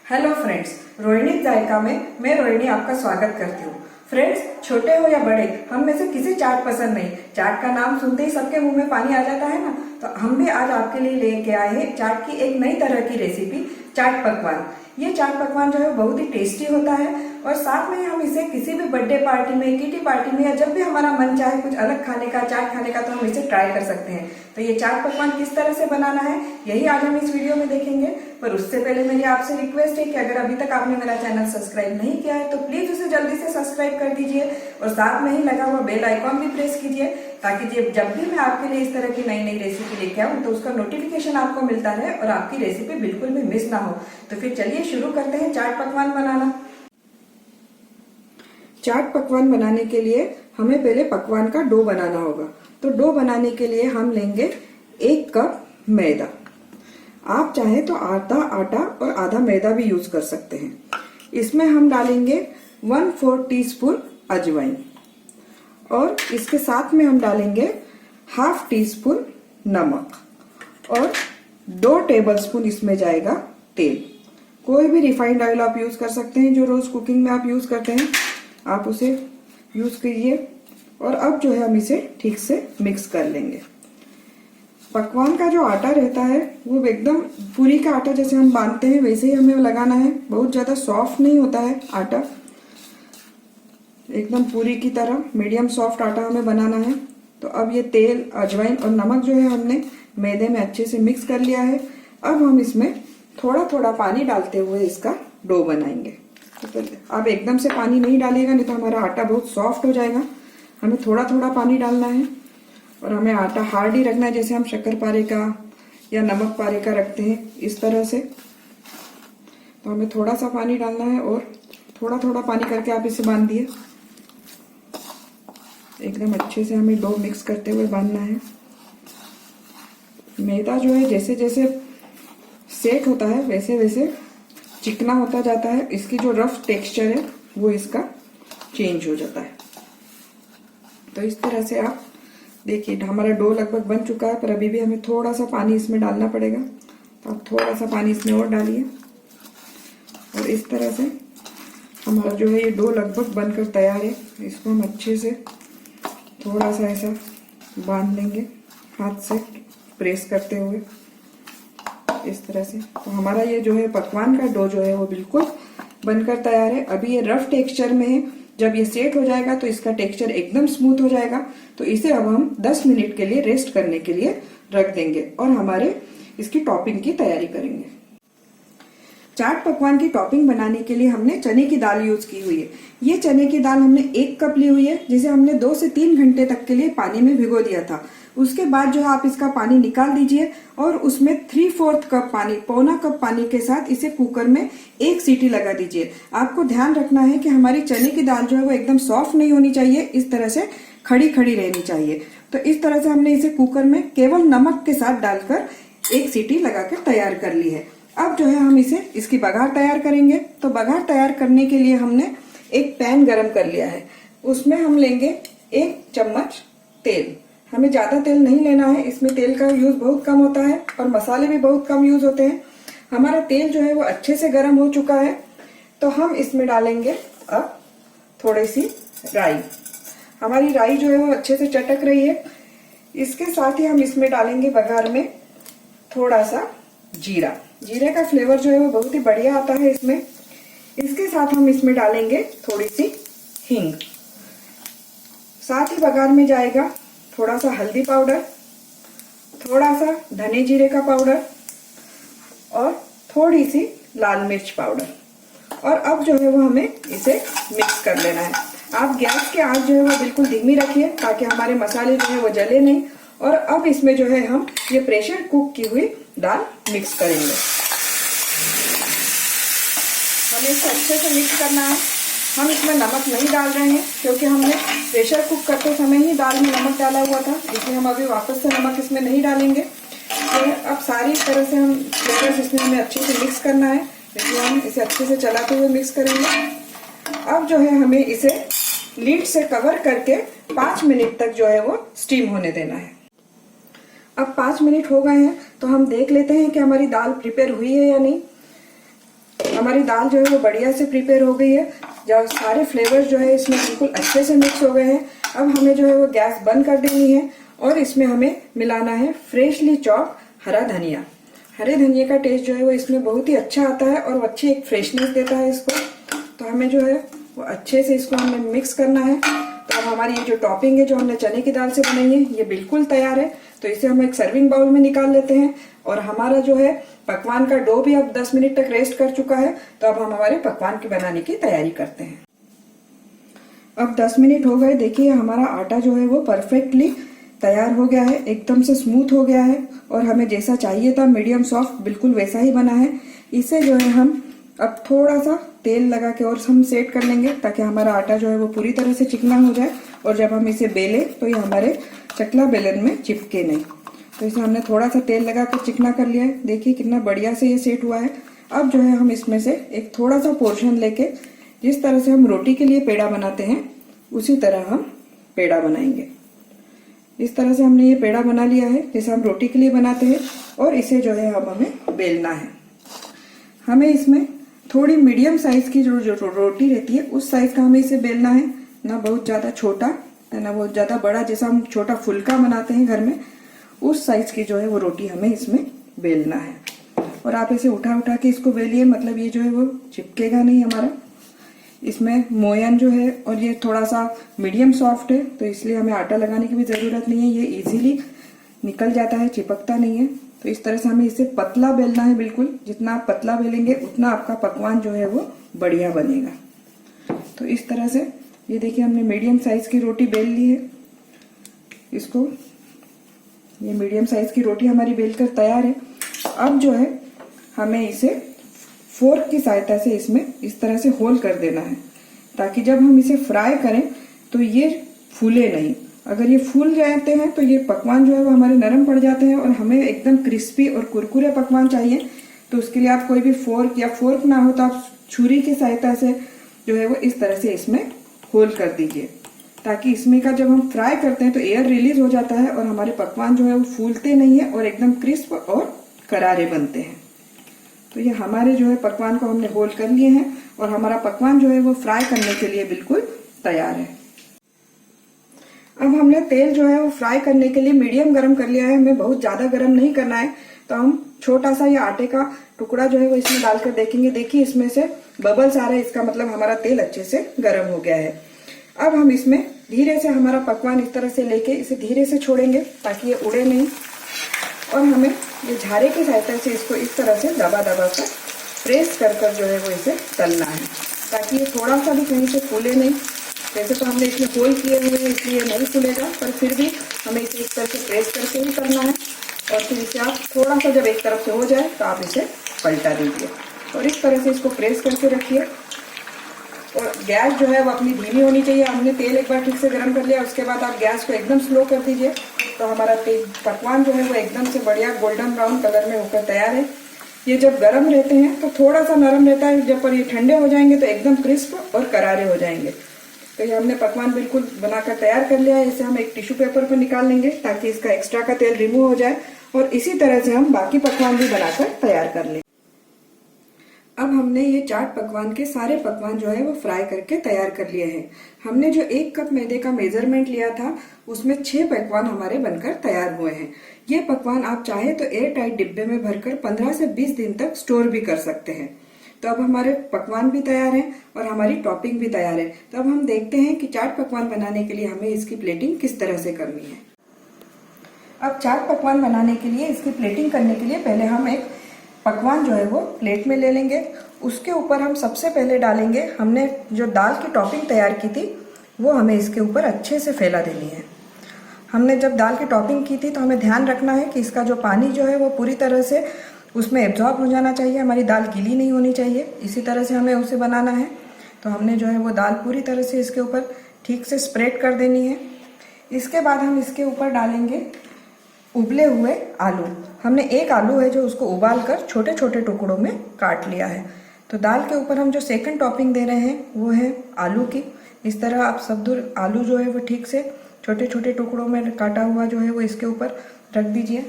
Hello friends, Rohini जायका में मैं रोहिणी आपका स्वागत करती हूँ। फ्रेंड्स, छोटे हो या बड़े, हम में से किसे चाट पसंद नहीं। चाट का नाम सुनते ही सबके मुंह में पानी आ जाता है ना। तो हम भी आज आपके लिए लेके आए हैं चाट की एक नई तरह की रेसिपी, चाट पकवान। ये चाट पकवान जो है बहुत ही टेस्टी होता है और साथ में हम इसे किसी भी बर्थडे पार्टी में, किटी पार्टी में या जब भी हमारा मन चाहे कुछ अलग खाने का, चाट खाने का, तो हम इसे ट्राई कर सकते हैं। तो ये चाट पकवान किस तरह से बनाना है यही आज हम इस वीडियो में देखेंगे। पर उससे पहले मेरी आपसे रिक्वेस्ट है कि अगर अभी तक आपने मेरा चैनल सब्सक्राइब नहीं किया है तो प्लीज उसे जल्दी से सब्सक्राइब कर दीजिए और साथ में ही लगा हुआ बेल आइकॉन भी प्रेस कीजिए ताकि जब भी मैं आपके लिए इस तरह की नई नई रेसिपी लेके आऊँ तो उसका नोटिफिकेशन आपको मिलता रहे और आपकी रेसिपी बिल्कुल भी मिस ना हो। तो फिर चलिए शुरू करते हैं चाट पकवान बनाना। चाट पकवान बनाने के लिए हमें पहले पकवान का डो बनाना होगा। तो डो बनाने के लिए हम लेंगे 1 कप मैदा। आप चाहे तो आधा आटा और आधा मैदा भी यूज कर सकते हैं। इसमें हम डालेंगे 1/4 टीस्पून अजवाइन और इसके साथ में हम डालेंगे 1/2 टीस्पून नमक और 2 टेबलस्पून इसमें जाएगा तेल। कोई भी रिफाइंड ऑयल आप यूज कर सकते हैं, जो रोज कुकिंग में आप यूज करते हैं आप उसे यूज कीजिए। और अब जो है हम इसे ठीक से मिक्स कर लेंगे। पकवान का जो आटा रहता है वो एकदम पूरी का आटा जैसे हम बांधते हैं वैसे ही हमें लगाना है। बहुत ज्यादा सॉफ्ट नहीं होता है आटा, एकदम पूरी की तरह मीडियम सॉफ्ट आटा हमें बनाना है। तो अब ये तेल, अजवाइन और नमक जो है हमने मैदे में अच्छे से मिक्स कर लिया है। अब हम इसमें थोड़ा थोड़ा पानी डालते हुए इसका डो बनाएंगे। तो अब एकदम से पानी नहीं डालिएगा, नहीं तो हमारा आटा बहुत सॉफ्ट हो जाएगा। हमें थोड़ा थोड़ा पानी डालना है और हमें आटा हार्ड ही रखना है, जैसे हम शक्कर पारे का या नमक पारे का रखते हैं इस तरह से। तो हमें थोड़ा सा पानी डालना है और थोड़ा थोड़ा पानी करके आप इसे बांध दिए। एकदम अच्छे से हमें डो मिक्स करते हुए बांधना है। मैदा जो है जैसे जैसे सेट होता है वैसे वैसे चिकना होता जाता है। इसकी जो रफ टेक्सचर है वो इसका चेंज हो जाता है। तो इस तरह से आप देखिए हमारा डो लगभग बन चुका है, पर अभी भी हमें थोड़ा सा पानी इसमें डालना पड़ेगा। तो आप थोड़ा सा पानी इसमें और डालिए और इस तरह से हमारा जो है ये डो लगभग बनकर तैयार है। इसको हम अच्छे से थोड़ा सा ऐसा बांध लेंगे हाथ से प्रेस करते हुए इस तरह से। तो हमारा ये जो है पकवान का डो जो है वो बिल्कुल बनकर तैयार है। अभी ये रफ टेक्सचर में है, जब ये सेट हो जाएगा तो इसका टेक्सचर एकदम स्मूथ हो जाएगा। तो इसे अब हम 10 मिनट के लिए रेस्ट करने के लिए रख देंगे और हमारे इसकी टॉपिंग की तैयारी करेंगे। चाट पकवान की टॉपिंग बनाने के लिए हमने चने की दाल यूज की हुई है। ये चने की दाल हमने 1 कप ली हुई है, जिसे हमने 2 से 3 घंटे तक के लिए पानी में भिगो दिया था। उसके बाद जो है आप इसका पानी निकाल दीजिए और उसमें 3/4 कप पानी, पौना कप पानी के साथ इसे कुकर में 1 सीटी लगा दीजिए। आपको ध्यान रखना है कि हमारी चने की दाल जो है वो एकदम सॉफ्ट नहीं होनी चाहिए, इस तरह से खड़ी खड़ी रहनी चाहिए। तो इस तरह से हमने इसे कुकर में केवल नमक के साथ डालकर 1 सीटी लगाकर तैयार कर ली है। अब जो है हम इसे इसकी बघार तैयार करेंगे। तो बघार तैयार करने के लिए हमने एक पैन गरम कर लिया है। उसमें हम लेंगे 1 चम्मच तेल। हमें ज्यादा तेल नहीं लेना है, इसमें तेल का यूज बहुत कम होता है और मसाले भी बहुत कम यूज होते हैं। हमारा तेल जो है वो अच्छे से गर्म हो चुका है। तो हम इसमें डालेंगे अब थोड़ी सी राई। हमारी राई जो है वो अच्छे से चटक रही है। इसके साथ ही हम इसमें डालेंगे बघार में थोड़ा सा जीरा। जीरे का फ्लेवर जो है वो बहुत ही बढ़िया आता है इसमें। इसके साथ हम इसमें डालेंगे थोड़ी सी हींग। साथ ही बघार में जाएगा थोड़ा सा हल्दी पाउडर, थोड़ा सा धने जीरे का पाउडर और थोड़ी सी लाल मिर्च पाउडर। और अब जो है वो हमें इसे मिक्स कर लेना है। आप गैस की आंच जो है वो बिल्कुल धीमी रखिए ताकि हमारे मसाले जो है वो जले नहीं। और अब इसमें जो है हम ये प्रेशर कुक की हुई दाल मिक्स करेंगे। हमें इसे अच्छे से मिक्स करना है। हम इसमें नमक नहीं डाल रहे हैं क्योंकि हमने प्रेशर कुक करते समय ही दाल में नमक डाला हुआ था, इसलिए हम अभी वापस से नमक इसमें नहीं डालेंगे। तो अब सारी तरह से हम फ्लेवर्स इसमें हमें अच्छे से मिक्स करना है, इसलिए हम इसे अच्छे से चलाते हुए मिक्स करेंगे। अब जो है हमें इसे लीड से कवर करके 5 मिनट तक जो है वो स्टीम होने देना है। अब 5 मिनट हो गए हैं तो हम देख लेते हैं कि हमारी दाल प्रिपेयर हुई है या नहीं। हमारी दाल जो है वो बढ़िया से प्रिपेयर हो गई है। जब सारे फ्लेवर्स जो है इसमें बिल्कुल अच्छे से मिक्स हो गए हैं, अब हमें जो है वो गैस बंद कर देनी है और इसमें हमें मिलाना है फ्रेशली चॉप हरा धनिया। हरे धनिया का टेस्ट जो है वो इसमें बहुत ही अच्छा आता है और वो अच्छी एक फ्रेशनेस देता है इसको। तो हमें जो है वो अच्छे से इसको हमें मिक्स करना है। तो अब हमारी ये जो टॉपिंग है जो हमने चने की दाल से बनाई है ये बिल्कुल तैयार है। तो इसे हम एक सर्विंग बाउल में निकाल लेते हैं और हमारा जो है पकवान का डो भी अब 10 मिनट तक रेस्ट कर चुका है। तो अब हम हमारे पकवान की बनाने की तैयारी करते हैं। अब 10 मिनट हो गए। देखिए हमारा आटा जो है वो परफेक्टली तैयार हो गया है, एकदम से स्मूथ हो गया है और हमें जैसा चाहिए था मीडियम सॉफ्ट बिल्कुल वैसा ही बना है। इसे जो है हम अब थोड़ा सा तेल लगा के और हम सेट कर लेंगे ताकि हमारा आटा जो है वो पूरी तरह से चिकना हो जाए और जब हम इसे बेलें तो ये हमारे चकला बेलन में चिपके नहीं। तो इसे हमने थोड़ा सा तेल लगा कर चिकना कर लिया है। देखिए कितना बढ़िया से ये सेट हुआ है। अब जो है हम इसमें से एक थोड़ा सा पोर्शन लेके जिस तरह से हम रोटी के लिए पेड़ा बनाते हैं उसी तरह हम पेड़ा बनाएंगे। इस तरह से हमने ये पेड़ा बना लिया है जैसे हम रोटी के लिए बनाते हैं और इसे जो है हमें बेलना है। हमें इसमें थोड़ी मीडियम साइज की जो रोटी रहती है उस साइज का हमें इसे बेलना है, ना बहुत ज्यादा छोटा ना बहुत ज्यादा बड़ा। जैसा हम छोटा फुल्का बनाते हैं घर में उस साइज की जो है वो रोटी हमें इसमें बेलना है। और आप इसे उठा उठा के इसको बेलिए, मतलब ये जो है वो चिपकेगा नहीं हमारा। इसमें मोयन जो है और ये थोड़ा सा मीडियम सॉफ्ट है तो इसलिए हमें आटा लगाने की भी जरूरत नहीं है, ये इजीली निकल जाता है, चिपकता नहीं है। तो इस तरह से हमें इसे पतला बेलना है बिल्कुल। जितना आप पतला बेलेंगे उतना आपका पकवान जो है वो बढ़िया बनेगा। तो इस तरह से ये देखिए हमने मीडियम साइज की रोटी बेल ली है। इसको ये मीडियम साइज की रोटी हमारी बेलकर तैयार है। अब जो है हमें इसे फोर्क की सहायता से इसमें इस तरह से होल कर देना है ताकि जब हम इसे फ्राई करें तो ये फूले नहीं। अगर ये फूल जाते हैं तो ये पकवान जो है वो हमारे नरम पड़ जाते हैं और हमें एकदम क्रिस्पी और कुरकुरे पकवान चाहिए। तो उसके लिए आप कोई भी फोर्क या फोर्क ना हो तो आप छुरी की सहायता से जो है वो इस तरह से इसमें होल कर दीजिए ताकि इसमें का जब हम फ्राई करते हैं तो एयर रिलीज हो जाता है और हमारे पकवान जो है वो फूलते नहीं है और एकदम क्रिस्प और करारे बनते हैं। तो ये हमारे जो है पकवान को हमने होल कर लिए हैं और हमारा पकवान जो है वो फ्राई करने के लिए बिल्कुल तैयार है। अब हमने तेल जो है वो फ्राई करने के लिए मीडियम गरम कर लिया है, हमें बहुत ज्यादा गरम नहीं करना है। तो हम छोटा सा ये आटे का टुकड़ा जो है वो इसमें डालकर देखेंगे। देखिए इसमें से बबल्स आ रहे हैं, इसका मतलब हमारा तेल अच्छे से गर्म हो गया है। अब हम इसमें धीरे से हमारा पकवान इस तरह से लेके इसे धीरे से छोड़ेंगे ताकि ये उड़े नहीं और हमें ये झारे की सहायता से इसको इस तरह से दबा दबा कर प्रेस कर कर जो है वो इसे तलना है ताकि ये थोड़ा सा भी कहीं से फूले नहीं। वैसे तो हमने इसमें होल किए हुए हैं इसलिए नहीं फूलेगा, पर फिर भी हमें इसे इस तरह से प्रेस करके ही करना है। और फिर इसे आप थोड़ा सा जब एक तरफ से हो जाए तो आप इसे पलटा दीजिए और इस तरह से इसको प्रेस करके रखिए। और गैस जो है वो अपनी धीमी होनी चाहिए। हमने तेल एक बार ठीक से गर्म कर लिया, उसके बाद आप गैस को एकदम स्लो कर दीजिए तो हमारा पकवान जो है वो एकदम से बढ़िया गोल्डन ब्राउन कलर में होकर तैयार है। ये जब गर्म रहते हैं तो थोड़ा सा नरम रहता है, जब पर ये ठंडे हो जाएंगे तो एकदम क्रिस्प और करारे हो जाएंगे। तो ये हमने पकवान बिल्कुल बनाकर तैयार कर लिया है। इसे हम एक टिश्यू पेपर पर निकाल लेंगे ताकि इसका एक्स्ट्रा का तेल रिमूव हो जाए और इसी तरह से हम बाकी पकवान भी बनाकर तैयार कर लेंगे। अब हमने ये चाट पकवान के सारे पकवान जो है वो फ्राई करके तैयार कर लिए हैं। हमने जो 1 कप मैदे का मेजरमेंट लिया था उसमें 6 पकवान हमारे बनकर तैयार हुए हैं। ये पकवान आप चाहे तो एयर टाइट डिब्बे में भरकर 15 से 20 दिन तक स्टोर भी कर सकते हैं। तो अब हमारे पकवान भी तैयार हैं और हमारी टॉपिंग भी तैयार है। तो अब हम देखते हैं कि चाट पकवान बनाने के लिए हमें इसकी प्लेटिंग किस तरह से करनी है। अब चाट पकवान बनाने के लिए इसकी प्लेटिंग करने के लिए पहले हम एक पकवान जो है वो प्लेट में ले लेंगे। उसके ऊपर हम सबसे पहले डालेंगे, हमने जो दाल की टॉपिंग तैयार की थी वो हमें इसके ऊपर अच्छे से फैला देनी है। हमने जब दाल की टॉपिंग की थी तो हमें ध्यान रखना है कि इसका जो पानी जो है वो पूरी तरह से उसमें एब्जॉर्ब हो जाना चाहिए, हमारी दाल गीली नहीं होनी चाहिए। इसी तरह से हमें उसे बनाना है। तो हमने जो है वो दाल पूरी तरह से इसके ऊपर ठीक से स्प्रेड कर देनी है। इसके बाद हम इसके ऊपर डालेंगे उबले हुए आलू। हमने एक आलू है जो उसको उबाल कर छोटे छोटे टुकड़ों में काट लिया है। तो दाल के ऊपर हम जो सेकंड टॉपिंग दे रहे हैं वो है आलू की। इस तरह आप सब आलू जो है वो ठीक से छोटे छोटे टुकड़ों में काटा हुआ जो है वो इसके ऊपर रख दीजिए।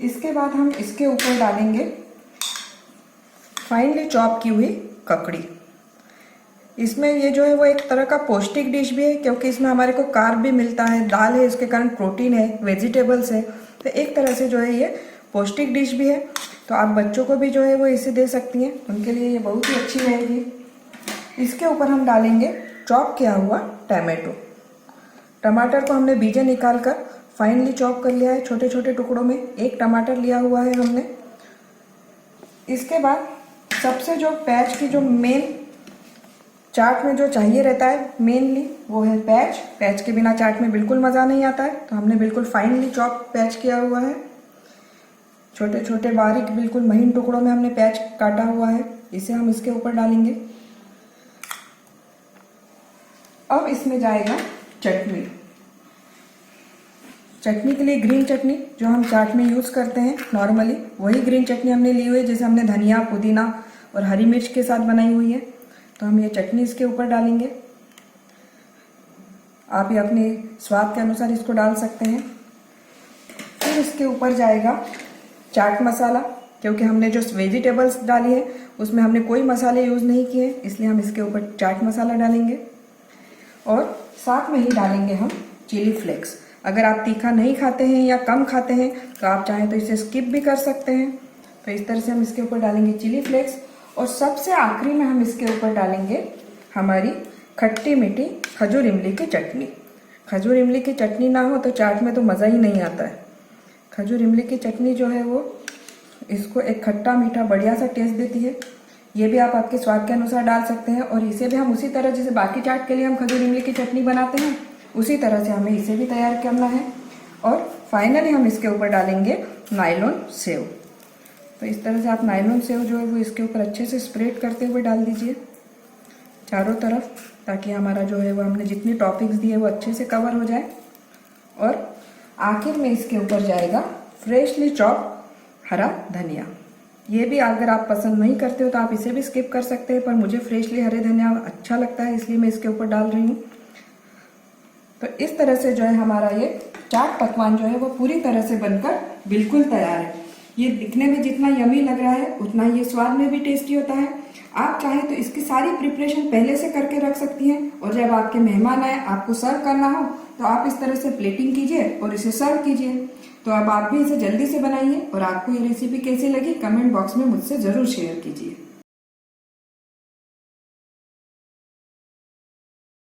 इसके बाद हम इसके ऊपर डालेंगे फाइनली चॉप की हुई ककड़ी। इसमें ये जो है वो एक तरह का पौष्टिक डिश भी है, क्योंकि इसमें हमारे को कार्ब भी मिलता है, दाल है इसके कारण प्रोटीन है, वेजिटेबल्स है, तो एक तरह से जो है ये पौष्टिक डिश भी है। तो आप बच्चों को भी जो है वो इसे दे सकती हैं, उनके लिए ये बहुत ही अच्छी रहेगी। इसके ऊपर हम डालेंगे चॉप किया हुआ टमाटो। टमाटर को हमने बीजे निकाल कर फाइनली चॉप कर लिया है छोटे छोटे टुकड़ों में। एक टमाटर लिया हुआ है हमने। इसके बाद सबसे जो पैच की जो मेन चाट में जो चाहिए रहता है मेनली वो है पैच। पैच के बिना चाट में बिल्कुल मज़ा नहीं आता है, तो हमने बिल्कुल फाइनली चॉप पैच किया हुआ है। छोटे छोटे बारीक बिल्कुल महीन टुकड़ों में हमने पैच काटा हुआ है। इसे हम इसके ऊपर डालेंगे। अब इसमें जाएगा चटनी। चटनी के लिए ग्रीन चटनी जो हम चाट में यूज़ करते हैं नॉर्मली, वही ग्रीन चटनी हमने ली हुई है, जैसे हमने धनिया, पुदीना और हरी मिर्च के साथ बनाई हुई है। तो हम ये चटनी इसके ऊपर डालेंगे। आप ये अपने स्वाद के अनुसार इसको डाल सकते हैं। फिर इसके ऊपर जाएगा चाट मसाला, क्योंकि हमने जो वेजिटेबल्स डाली है उसमें हमने कोई मसाले यूज़ नहीं किए, इसलिए हम इसके ऊपर चाट मसाला डालेंगे। और साथ में ही डालेंगे हम चिली फ्लेक्स। अगर आप तीखा नहीं खाते हैं या कम खाते हैं तो आप चाहें तो इसे स्किप भी कर सकते हैं। तो इस तरह से हम इसके ऊपर डालेंगे चिली फ्लेक्स। और सबसे आखिरी में हम इसके ऊपर डालेंगे हमारी खट्टी मीठी खजूर इमली की चटनी। खजूर इमली की चटनी ना हो तो चाट में तो मज़ा ही नहीं आता है। खजूर इमली की चटनी जो है वो इसको एक खट्टा मीठा बढ़िया सा टेस्ट देती है। ये भी आप आपके स्वाद के अनुसार डाल सकते हैं। और इसे भी हम उसी तरह जैसे बाकी चाट के लिए हम खजूर इमली की चटनी बनाते हैं उसी तरह से हमें इसे भी तैयार करना है। और फाइनली हम इसके ऊपर डालेंगे नायलॉन सेव। तो इस तरह से आप नायलॉन सेव जो है वो इसके ऊपर अच्छे से स्प्रेड करते हुए डाल दीजिए चारों तरफ, ताकि हमारा जो है वो हमने जितनी टॉपिक्स दी है वो अच्छे से कवर हो जाए। और आखिर में इसके ऊपर जाएगा फ्रेशली चॉप हरा धनिया। ये भी अगर आप पसंद नहीं करते हो तो आप इसे भी स्किप कर सकते हैं, पर मुझे फ्रेशली हरे धनिया अच्छा लगता है इसलिए मैं इसके ऊपर डाल रही हूँ। तो इस तरह से जो है हमारा ये चाट पकवान जो है वो पूरी तरह से बनकर बिल्कुल तैयार है। ये दिखने में जितना यमी लग रहा है उतना ये स्वाद में भी टेस्टी होता है। आप चाहें तो इसकी सारी प्रिपरेशन पहले से करके रख सकती हैं, और जब आपके मेहमान आए आपको सर्व करना हो तो आप इस तरह से प्लेटिंग कीजिए और इसे सर्व कीजिए। तो अब आप भी इसे जल्दी से बनाइए। और आपको ये रेसिपी कैसी लगी कमेंट बॉक्स में मुझसे ज़रूर शेयर कीजिए।